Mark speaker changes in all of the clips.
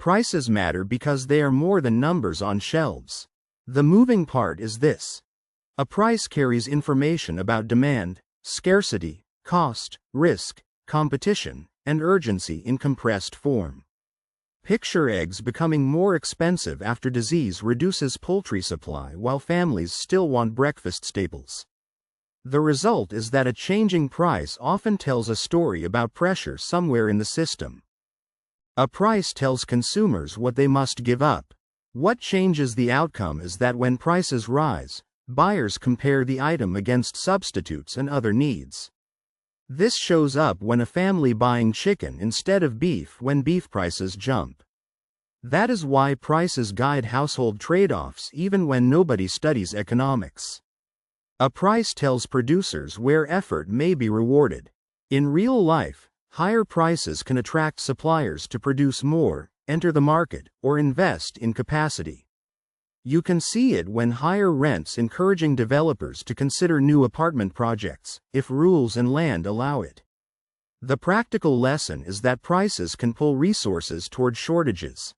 Speaker 1: Prices matter because they are more than numbers on shelves. The moving part is this. A price carries information about demand, scarcity, cost, risk, competition, and urgency in compressed form. Picture eggs becoming more expensive after disease reduces poultry supply while families still want breakfast staples. The result is that a changing price often tells a story about pressure somewhere in the system. A price tells consumers what they must give up. What changes the outcome is that when prices rise, buyers compare the item against substitutes and other needs. This shows up when a family buying chicken instead of beef when beef prices jump. That is why prices guide household trade-offs even when nobody studies economics. A price tells producers where effort may be rewarded. In real life, higher prices can attract suppliers to produce more, enter the market, or invest in capacity. You can see it when higher rents encouraging developers to consider new apartment projects, if rules and land allow it. The practical lesson is that prices can pull resources toward shortages.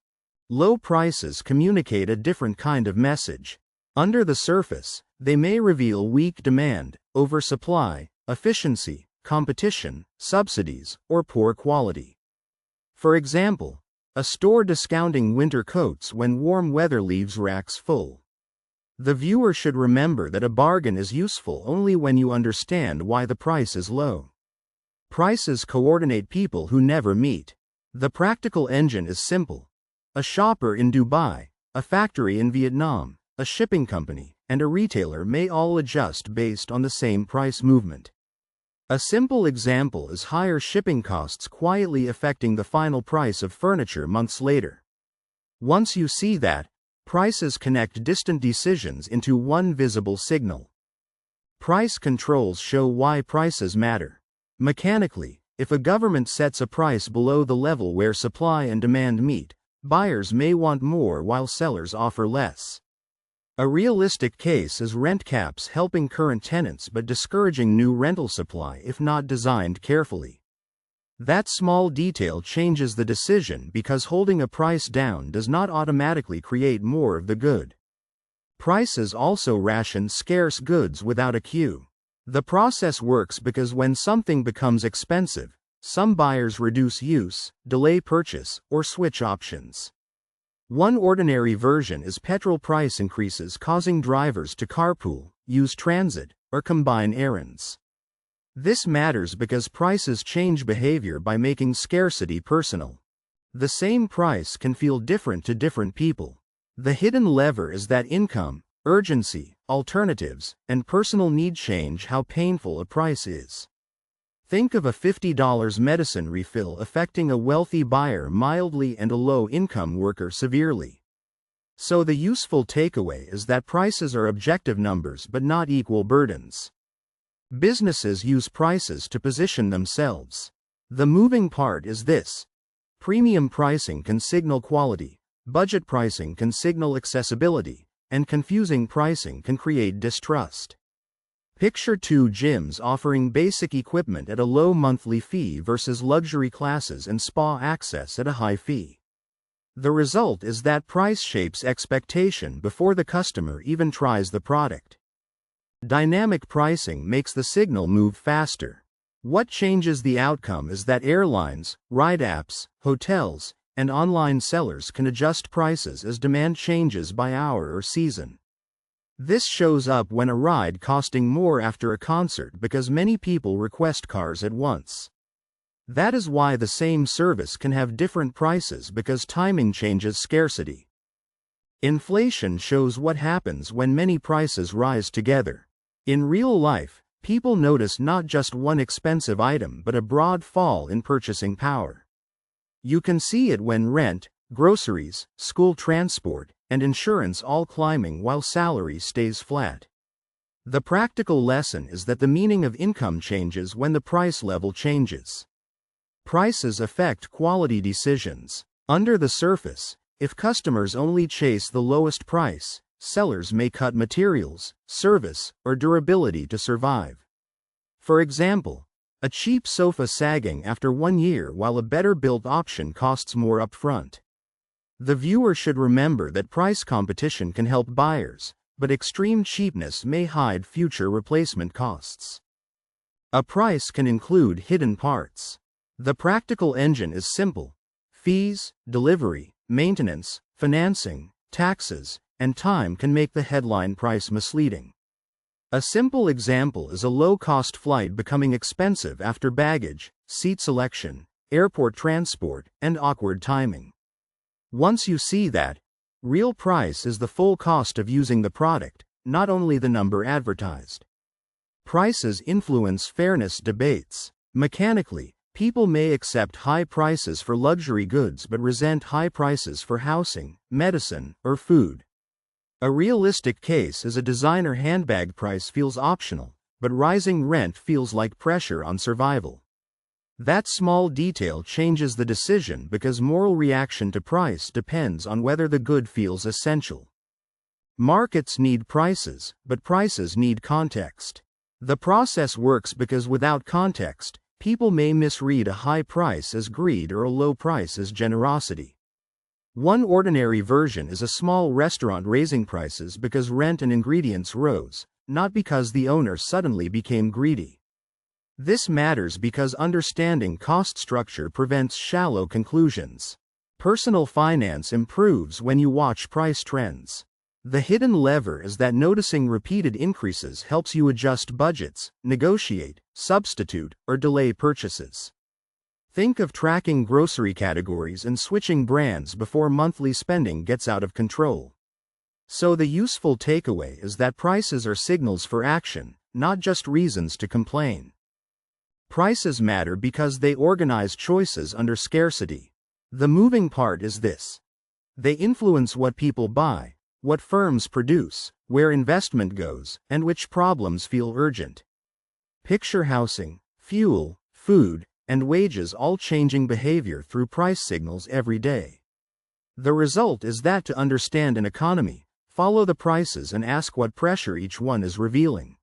Speaker 1: Low prices communicate a different kind of message. Under the surface, they may reveal weak demand, oversupply, efficiency, competition, subsidies, or poor quality. For example, a store discounting winter coats when warm weather leaves racks full. The viewer should remember that a bargain is useful only when you understand why the price is low. Prices coordinate people who never meet. The practical engine is simple. A shopper in Dubai, a factory in Vietnam, a shipping company, and a retailer may all adjust based on the same price movement. A simple example is higher shipping costs quietly affecting the final price of furniture months later. Once you see that, prices connect distant decisions into one visible signal. Price controls show why prices matter. Mechanically, if a government sets a price below the level where supply and demand meet, buyers may want more while sellers offer less. A realistic case is rent caps helping current tenants but discouraging new rental supply if not designed carefully. That small detail changes the decision because holding a price down does not automatically create more of the good. Prices also ration scarce goods without a queue. The process works because when something becomes expensive, some buyers reduce use, delay purchase, or switch options. One ordinary version is petrol price increases causing drivers to carpool, use transit, or combine errands. This matters because prices change behavior by making scarcity personal. The same price can feel different to different people. The hidden lever is that income, urgency, alternatives, and personal need change how painful a price is. Think of a $50 medicine refill affecting a wealthy buyer mildly and a low-income worker severely. So the useful takeaway is that prices are objective numbers but not equal burdens. Businesses use prices to position themselves. The moving part is this. Premium pricing can signal quality, budget pricing can signal accessibility, and confusing pricing can create distrust. Picture two gyms offering basic equipment at a low monthly fee versus luxury classes and spa access at a high fee. The result is that price shapes expectation before the customer even tries the product. Dynamic pricing makes the signal move faster. What changes the outcome is that airlines, ride apps, hotels, and online sellers can adjust prices as demand changes by hour or season. This shows up when a ride costing more after a concert because many people request cars at once. That is why the same service can have different prices because timing changes scarcity. Inflation shows what happens when many prices rise together. In real life, people notice not just one expensive item but a broad fall in purchasing power. You can see it when rent, groceries, school transport, and insurance all climbing while salary stays flat. The practical lesson is that the meaning of income changes when the price level changes. Prices affect quality decisions. Under the surface, if customers only chase the lowest price, sellers may cut materials, service, or durability to survive. For example, a cheap sofa sagging after 1 year while a better built option costs more upfront. The viewer should remember that price competition can help buyers, but extreme cheapness may hide future replacement costs. A price can include hidden parts. The practical engine is simple. Fees, delivery, maintenance, financing, taxes, and time can make the headline price misleading. A simple example is a low-cost flight becoming expensive after baggage, seat selection, airport transport, and awkward timing. Once you see that, real price is the full cost of using the product, not only the number advertised. Prices influence fairness debates. Mechanically, people may accept high prices for luxury goods but resent high prices for housing, medicine, or food. A realistic case is a designer handbag price feels optional, but rising rent feels like pressure on survival. That small detail changes the decision because moral reaction to price depends on whether the good feels essential. Markets need prices, but prices need context. The process works because without context, people may misread a high price as greed or a low price as generosity. One ordinary version is a small restaurant raising prices because rent and ingredients rose, not because the owner suddenly became greedy. This matters because understanding cost structure prevents shallow conclusions. Personal finance improves when you watch price trends. The hidden lever is that noticing repeated increases helps you adjust budgets, negotiate, substitute, or delay purchases. Think of tracking grocery categories and switching brands before monthly spending gets out of control. So the useful takeaway is that prices are signals for action, not just reasons to complain. Prices matter because they organize choices under scarcity. The moving part is this. They influence what people buy, what firms produce, where investment goes, and which problems feel urgent. Picture housing, fuel, food, and wages all changing behavior through price signals every day. The result is that to understand an economy, follow the prices and ask what pressure each one is revealing.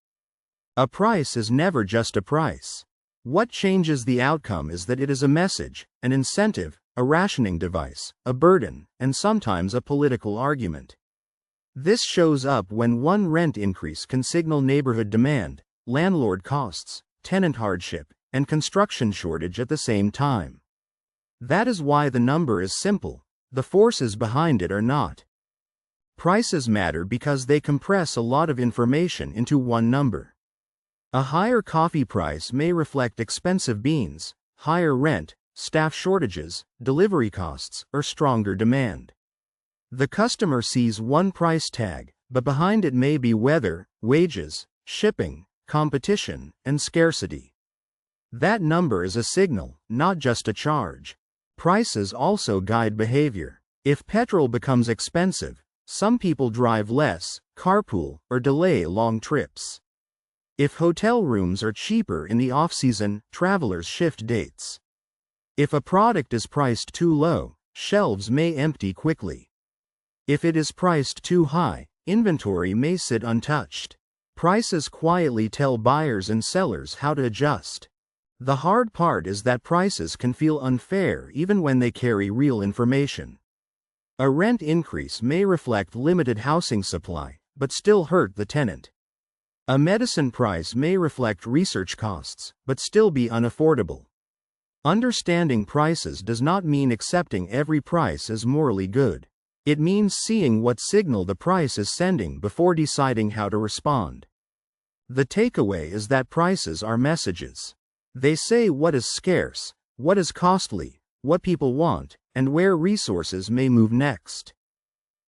Speaker 1: A price is never just a price. What changes the outcome is that it is a message, an incentive, a rationing device, a burden, and sometimes a political argument. This shows up when one rent increase can signal neighborhood demand, landlord costs, tenant hardship, and construction shortage at the same time. That is why the number is simple, the forces behind it are not. Prices matter because they compress a lot of information into one number. A higher coffee price may reflect expensive beans, higher rent, staff shortages, delivery costs, or stronger demand. The customer sees one price tag, but behind it may be weather, wages, shipping, competition, and scarcity. That number is a signal, not just a charge. Prices also guide behavior. If petrol becomes expensive, some people drive less, carpool, or delay long trips. If hotel rooms are cheaper in the off-season, travelers shift dates. If a product is priced too low, shelves may empty quickly. If it is priced too high, inventory may sit untouched. Prices quietly tell buyers and sellers how to adjust. The hard part is that prices can feel unfair even when they carry real information. A rent increase may reflect limited housing supply, but still hurt the tenant. A medicine price may reflect research costs, but still be unaffordable. Understanding prices does not mean accepting every price as morally good. It means seeing what signal the price is sending before deciding how to respond. The takeaway is that prices are messages. They say what is scarce, what is costly, what people want, and where resources may move next.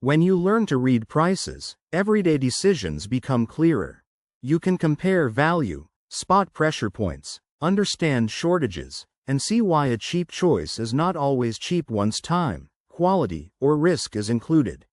Speaker 1: When you learn to read prices, everyday decisions become clearer. You can compare value, spot pressure points, understand shortages, and see why a cheap choice is not always cheap once time, quality, or risk is included.